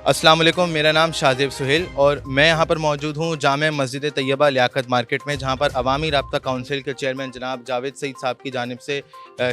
अस्सलाम वालेकुम, मेरा नाम शाहज़ेब सुहेल और मैं यहाँ पर मौजूद हूँ जामे मस्जिद तैयबा लियाकत मार्केट में, जहाँ पर अवामी राब्ता काउंसिल के चेयरमैन जनाब जावेद सईद साहब की जानिब से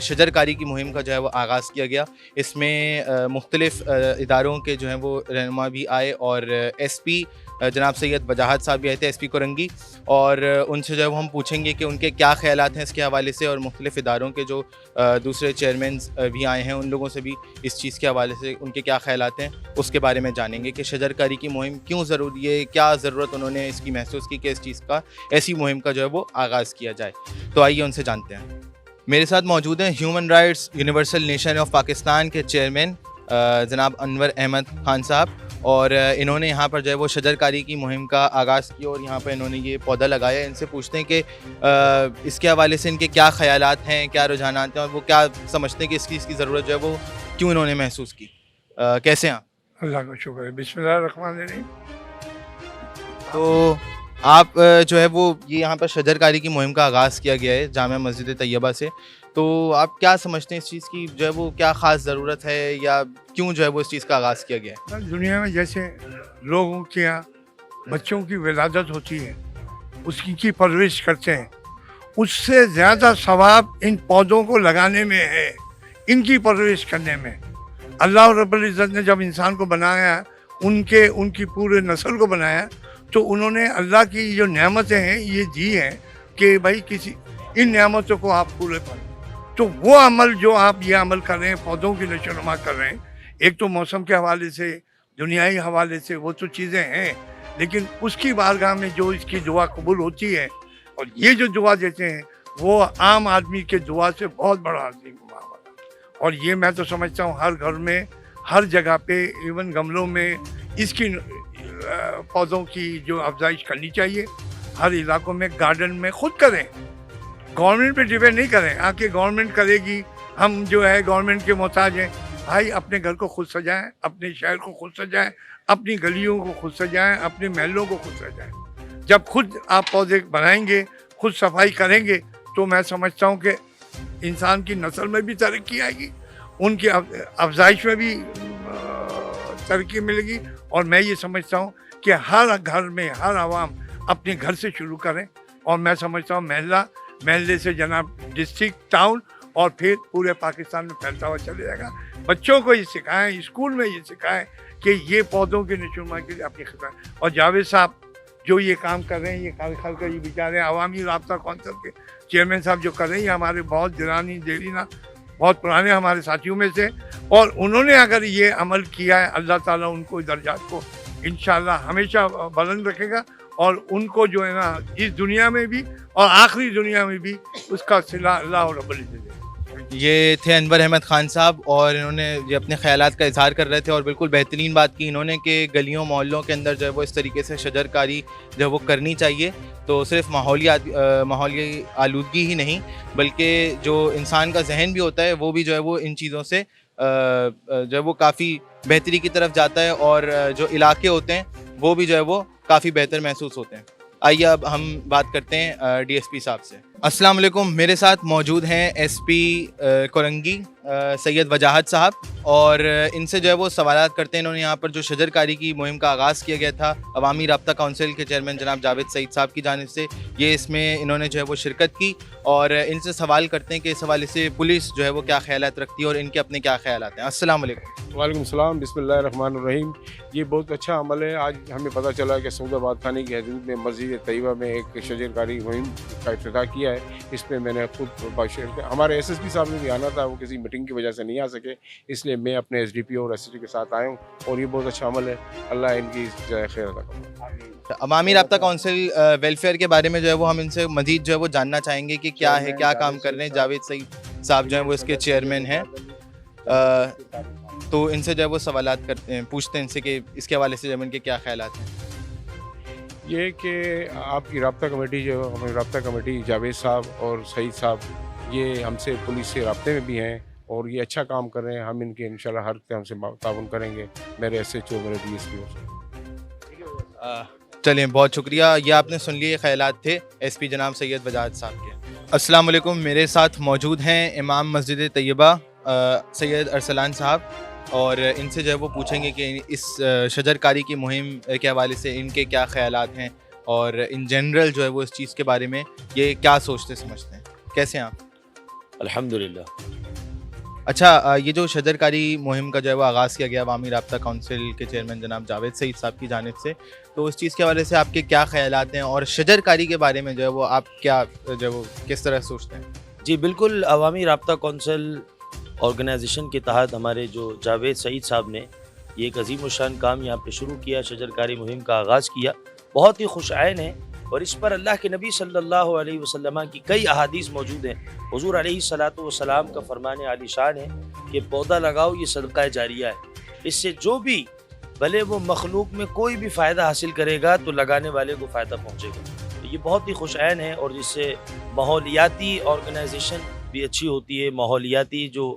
शजरकारी की मुहिम का जो है वो आगाज़ किया गया। इसमें मुख्तलिफ़ इदारों के जो हैं वो रहनुमा भी आए और SP जनाब सैयद वजाहत साहब भी आए थे, SP कोरंगी, और उनसे जो है वो हम पूछेंगे कि उनके क्या ख़यालात हैं इसके हवाले से, और मुख्तलिफ़ इदारों के जो दूसरे चेयरमैन्स भी आए हैं उन लोगों से भी इस चीज़ के हवाले से उनके क्या ख़यालात हैं उसके बारे में जानेंगे कि शजरकारी की मुहिम क्यों ज़रूरी है, क्या ज़रूरत उन्होंने इसकी महसूस की कि इस चीज़ का, ऐसी मुहिम का जो है वो आगाज़ किया जाए। तो आइए उनसे जानते हैं। मेरे साथ मौजूद हैं human rights universal nation of Pakistan के चेयरमैन जनाब अनवर अहमद खान साहब, और इन्होंने यहाँ पर जो है वो शजरकारी की मुहिम का आगाज़ किया और यहाँ पर इन्होंने ये पौधा लगाया। इनसे पूछते हैं कि इसके हवाले से इनके क्या ख़यालात हैं, क्या रुझानात हैं, और वो क्या समझते हैं कि इसकी ज़रूरत जो है वो क्यों इन्होंने महसूस की। कैसे हैं आप? अल्लाह का शुक्र है। बिस्मिल्लाहिर्रहमानिर्रहीम। तो आप जो है वो ये यहाँ पर शजरकारी की मुहिम का आगाज़ किया गया है जामे मस्जिद तैयबा से, तो आप क्या समझते हैं इस चीज़ की जो है वो क्या ख़ास ज़रूरत है, या क्यों जो है वो इस चीज़ का आगाज़ किया गया है? दुनिया में जैसे लोगों के यहाँ बच्चों की विलादत होती है, उसकी की परवरिश करते हैं, उससे ज़्यादा सवाब इन पौधों को लगाने में है, इनकी परवरिश करने में। अल्लाह रब्बुल इज़्ज़त ने जब इंसान को बनाया, उनकी पूरे नस्ल को बनाया, तो उन्होंने अल्लाह की जो नेमतें हैं ये दी हैं कि भाई किसी इन नेमतों को आप पूरे करें। तो वो अमल जो आप ये अमल कर रहे हैं, पौधों की नशोनुमा कर रहे हैं, एक तो मौसम के हवाले से, दुनियाई हवाले से, वो तो चीज़ें हैं, लेकिन उसकी बारगाह में जो इसकी दुआ कबूल होती है, और ये जो दुआ देते हैं वो आम आदमी के दुआ से बहुत बड़ा अजीम मामला। और ये मैं तो समझता हूँ हर घर में, हर जगह पे, इवन गमलों में इसकी पौधों की जो अफजाइश करनी चाहिए। हर इलाकों में, गार्डन में खुद करें, गवर्नमेंट पे डिपेंड नहीं करें। आके गवर्नमेंट करेगी, हम जो है गवर्नमेंट के मोहताज हैं। भाई अपने घर को खुद सजाएं, अपने शहर को खुद सजाएं, अपनी गलियों को खुद सजाएं, अपने महलों को खुद सजाएं। जब खुद आप पौधे बनाएंगे, खुद सफाई करेंगे, तो मैं समझता हूँ कि इंसान की नस्ल में भी तरक्की आएगी, उनकी अफजाइश में भी तरक्की मिलेगी। और मैं ये समझता हूँ कि हर घर में हर आवाम अपने घर से शुरू करें, और मैं समझता हूँ महल्ले से जनाब डिस्ट्रिक्ट, टाउन, और फिर पूरे पाकिस्तान में फैलता हुआ चले जाएगा। बच्चों को ये सिखाएं, स्कूल में ये सिखाएं कि ये पौधों की नशोनुमा के लिए अपनी खिदमत। और जावेद साहब जो ये काम कर रहे हैं, ये खाल कर ये बेचारे अवामी राब्ता कौंसिल के चेयरमैन साहब जो कर रहे हैं, ये हमारे बहुत दिरानी देरीना बहुत पुराने हमारे साथियों में से, और उन्होंने अगर ये अमल किया है, अल्लाह ताला उनको दर्जात को इंशाअल्लाह हमेशा बुलंद रखेगा, और उनको जो है ना इस दुनिया में भी और आखिरी दुनिया में भी उसका सिला अल्लाह रब्बुल इज़्ज़त देगा। ये थे अनवर अहमद खान साहब, और इन्होंने ये अपने ख़यालात का इज़हार कर रहे थे, और बिल्कुल बेहतरीन बात की इन्होंने कि गलियों मोहल्लों के अंदर जो है वो इस तरीके से शजरकारी जो है वो करनी चाहिए। तो सिर्फ माहौली आलूदगी ही नहीं, बल्कि जो इंसान का जहन भी होता है वो भी जो है वो इन चीज़ों से जो है वो काफ़ी बेहतरी की तरफ जाता है, और जो इलाके होते हैं वो भी जो है वो काफ़ी बेहतर महसूस होते हैं। आइए अब हम बात करते हैं DSP साहब से। अस्सलाम वालेकुम, मेरे साथ मौजूद हैं SP कोरंगी सैयद वजाहत साहब, और इनसे जो है वो सवालात करते हैं। इन्होंने यहाँ पर जो शजरकारी की मुहिम का आगाज़ किया गया था अवामी राब्ता काउंसिल के चेयरमैन जनाब जावेद सईद साहब की जानिब से, ये इसमें इन्होंने जो है वो शिरकत की, और इनसे सवाल करते हैं कि इस हवाले से पुलिस जो है वो क्या ख़यालात रखती है और इनके अपने क्या ख़यालात हैं। अस्सलाम वालेकुम। वालेकुम सलाम, बिस्मिल्लाहिर्रहमानिर्रहीम। ये बहुत अच्छा अमल है। आज हमें पता चला कि सऊदाबाद थाने की हदूद में मस्जिद तैयबा में एक शजरकारी मुहिम का इफ्तिताह किया है। इस पर मैंने खुद हमारे SSP साहब ने भी आना था, वो किसी मीटिंग की वजह से नहीं आ सके, इसलिए मैं अपने SDP और SSP के साथ आया हूँ, और ये बहुत अच्छा अमल है। अल्लाह इनकी खैर अता करे। अवामी राब्ता काउंसिल वेलफेयर के बारे में जो है वो हम इनसे मज़ीद जो है वो जानना चाहेंगे कि क्या है, क्या काम कर रहे हैं। जावेद सईद साहब जो हैं वो इसके चेयरमैन हैं, तो इनसे जो है वो सवालात करते हैं, पूछते हैं इनसे कि इसके हवाले से जब इनके क्या ख्यालात हैं। ये कि आपकी राब्ता कमेटी, जो हमारी राब्ता कमेटी जावेद साहब और सईद साहब, ये हमसे पुलिस से राब्ते में भी हैं, और ये अच्छा काम कर रहे हैं। हम इनके इंशाल्लाह हर तरह से ताउन करेंगे, मेरे SHO, मेरे DSP। चलिए, बहुत शुक्रिया। ये आपने सुन लिए ख्यालात थे SP जनाब सैयद वजाहत साहब के। अस्सलाम वालेकुम, मेरे साथ मौजूद हैं इमाम मस्जिद तैयबा सैयद अरसलान साहब, اور ان سے جو ہے وہ پوچھیں گے کہ اس شجرکاری کی مہم کے حوالے سے ان کے کیا خیالات ہیں اور ان جنرل جو ہے وہ اس چیز کے بارے میں یہ کیا سوچتے سمجھتے ہیں. کیسے ہیں آپ؟ الحمدللہ. اچھا، یہ جو شجرکاری مہم کا جو ہے وہ آغاز کیا گیا عوامی رابطہ کونسل کے چیئرمین جناب جاوید سعید صاحب کی جانب سے، تو اس چیز کے حوالے سے آپ کے کیا خیالات ہیں اور شجرکاری کے بارے میں جو ہے وہ آپ کیا جو ہے وہ کس طرح سوچتے ہیں؟ جی بالکل، عوامی رابطہ کونسل آرگنائزیشن کے تحت ہمارے جو جاوید سعید صاحب نے یہ ایک عظیم الشان کام یہاں پہ شروع کیا، شجرکاری مہم کا آغاز کیا، بہت ہی خوش عین ہے. اور اس پر اللہ کے نبی صلی اللہ علیہ وسلم کی کئی احادیث موجود ہیں. حضور علیہ الصلاۃ والسلام کا فرمان عالی شان ہے کہ پودا لگاؤ، یہ صدقہ جاریہ ہے. اس سے جو بھی بھلے وہ مخلوق میں کوئی بھی فائدہ حاصل کرے گا تو لگانے والے کو فائدہ پہنچے گا. تو یہ بہت ہی خوش عین ہے اور جس سے ماحولیاتی آرگنائزیشن بھی اچھی ہوتی ہے، ماحولیاتی جو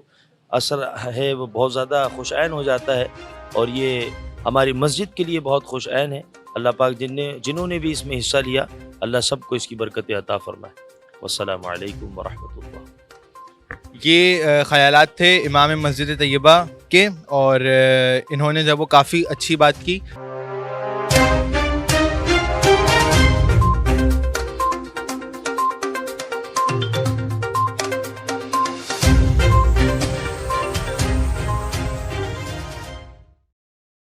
اثر ہے وہ بہت زیادہ خوش عین ہو جاتا ہے. اور یہ ہماری مسجد کے لیے بہت خوش عین ہے. اللہ پاک جنہوں نے بھی اس میں حصہ لیا، اللہ سب کو اس کی برکت عطا فرمائے. والسلام علیکم ورحمۃ اللہ. یہ خیالات تھے امام مسجد طیبہ کے، اور انہوں نے جب وہ کافی اچھی بات کی.